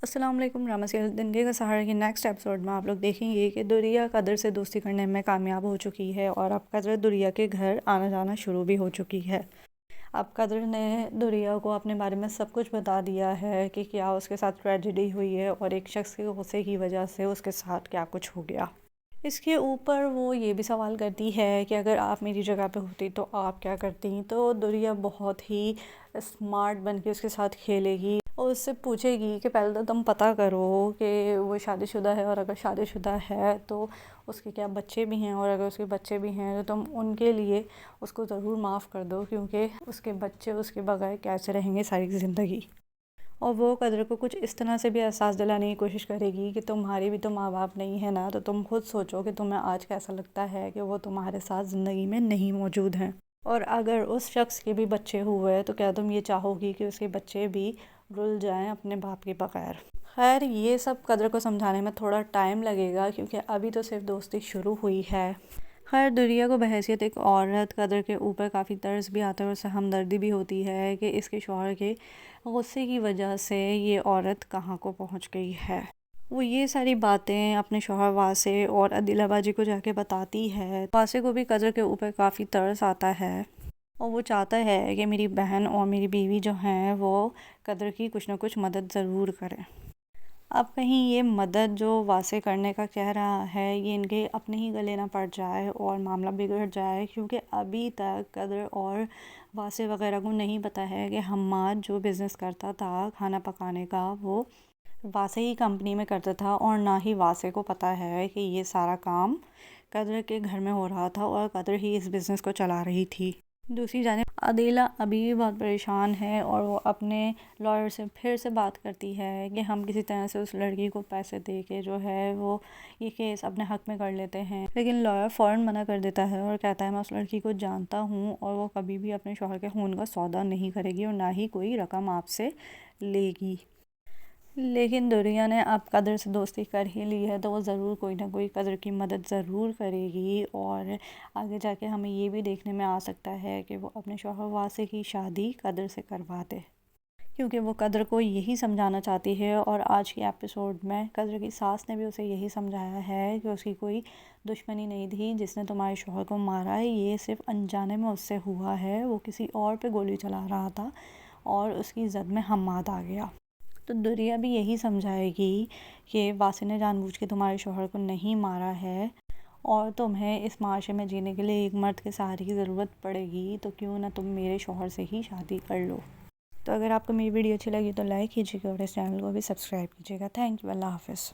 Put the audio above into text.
السلام علیکم زندگی کا سہارا کی نیکسٹ ایپیسوڈ میں آپ لوگ دیکھیں گے کہ دریا قدر سے دوستی کرنے میں کامیاب ہو چکی ہے اور اب قدر دریا کے گھر آنا جانا شروع بھی ہو چکی ہے۔ اب قدر نے دریا کو اپنے بارے میں سب کچھ بتا دیا ہے کہ کیا اس کے ساتھ ٹریجڈی ہوئی ہے اور ایک شخص کے غصے کی وجہ سے اس کے ساتھ کیا کچھ ہو گیا۔ اس کے اوپر وہ یہ بھی سوال کرتی ہے کہ اگر آپ میری جگہ پہ ہوتی تو آپ کیا کرتی، تو دریا بہت ہی اسمارٹ بن کے اس کے ساتھ کھیلے گی اور اس سے پوچھے گی کہ پہلے تو تم پتہ کرو کہ وہ شادی شدہ ہے، اور اگر شادی شدہ ہے تو اس کے کیا بچے بھی ہیں، اور اگر اس کے بچے بھی ہیں تو تم ان کے لیے اس کو ضرور معاف کر دو، کیونکہ اس کے بچے اس کے بغیر کیسے رہیں گے ساری زندگی۔ اور وہ قدر کو کچھ اس طرح سے بھی احساس دلانے کی کوشش کرے گی کہ تمہاری بھی تو ماں باپ نہیں ہے نا، تو تم خود سوچو کہ تمہیں آج کیسا لگتا ہے کہ وہ تمہارے ساتھ زندگی میں نہیں موجود ہیں، اور اگر اس شخص کے بھی بچے ہوئے تو کیا تم یہ چاہو گی کہ اس کے بچے بھی رل جائیں اپنے باپ کے بغیر۔ خیر، یہ سب قدر کو سمجھانے میں تھوڑا ٹائم لگے گا کیونکہ ابھی تو صرف دوستی شروع ہوئی ہے۔ خیر، دریا کو بحیثیت ایک عورت قدر کے اوپر کافی ترس بھی آتا ہے اور اسے ہمدردی بھی ہوتی ہے کہ اس کے شوہر کے غصے کی وجہ سے یہ عورت کہاں کو پہنچ گئی ہے۔ وہ یہ ساری باتیں اپنے شوہر واسع اور عدیلہ باجی کو جا کے بتاتی ہے۔ واسع کو بھی قدر کے اوپر کافی ترس آتا ہے اور وہ چاہتا ہے کہ میری بہن اور میری بیوی جو ہیں وہ قدر کی کچھ نہ کچھ مدد ضرور کریں۔ اب کہیں یہ مدد جو واسع کرنے کا کہہ رہا ہے یہ ان کے اپنے ہی گلے نہ پڑ جائے اور معاملہ بگڑ جائے، کیونکہ ابھی تک قدر اور واسع وغیرہ کو نہیں پتہ ہے کہ حماد جو بزنس کرتا تھا کھانا پکانے کا وہ واسع ہی کمپنی میں کرتا تھا، اور نہ ہی واسع کو پتہ ہے کہ یہ سارا کام قدر کے گھر میں ہو رہا تھا اور قدر ہی اس بزنس کو چلا رہی تھی۔ دوسری جانب عدیلہ ابھی بھی بہت پریشان ہے اور وہ اپنے لائر سے پھر سے بات کرتی ہے کہ ہم کسی طرح سے اس لڑکی کو پیسے دے کے جو ہے وہ یہ کیس اپنے حق میں کر لیتے ہیں، لیکن لائر فوراً منع کر دیتا ہے اور کہتا ہے میں اس لڑکی کو جانتا ہوں اور وہ کبھی بھی اپنے شوہر کے خون کا سودا نہیں کرے گی اور نہ ہی کوئی رقم آپ سے لے گی۔ لیکن دریا نے اب قدر سے دوستی کر ہی لی ہے تو وہ ضرور کوئی نہ کوئی قدر کی مدد ضرور کرے گی، اور آگے جا کے ہمیں یہ بھی دیکھنے میں آ سکتا ہے کہ وہ اپنے شوہر واسع کی شادی قدر سے کروا دے، کیونکہ وہ قدر کو یہی سمجھانا چاہتی ہے۔ اور آج کی ایپیسوڈ میں قدر کی ساس نے بھی اسے یہی سمجھایا ہے کہ اس کی کوئی دشمنی نہیں تھی جس نے تمہارے شوہر کو مارا ہے، یہ صرف انجانے میں اس سے ہوا ہے، وہ کسی اور پہ گولی چلا رہا تھا اور اس کی زد میں حماد آ گیا۔ تو دریا بھی یہی سمجھائے گی کہ واسع نے جان بوجھ کے تمہارے شوہر کو نہیں مارا ہے، اور تمہیں اس معاشرے میں جینے کے لیے ایک مرد کے سہارے کی ضرورت پڑے گی، تو کیوں نہ تم میرے شوہر سے ہی شادی کر لو۔ تو اگر آپ کو میری ویڈیو اچھی لگی تو لائک کیجیے گا اور اس چینل کو بھی سبسکرائب کیجیے گا۔ تھینک یو، اللہ حافظ۔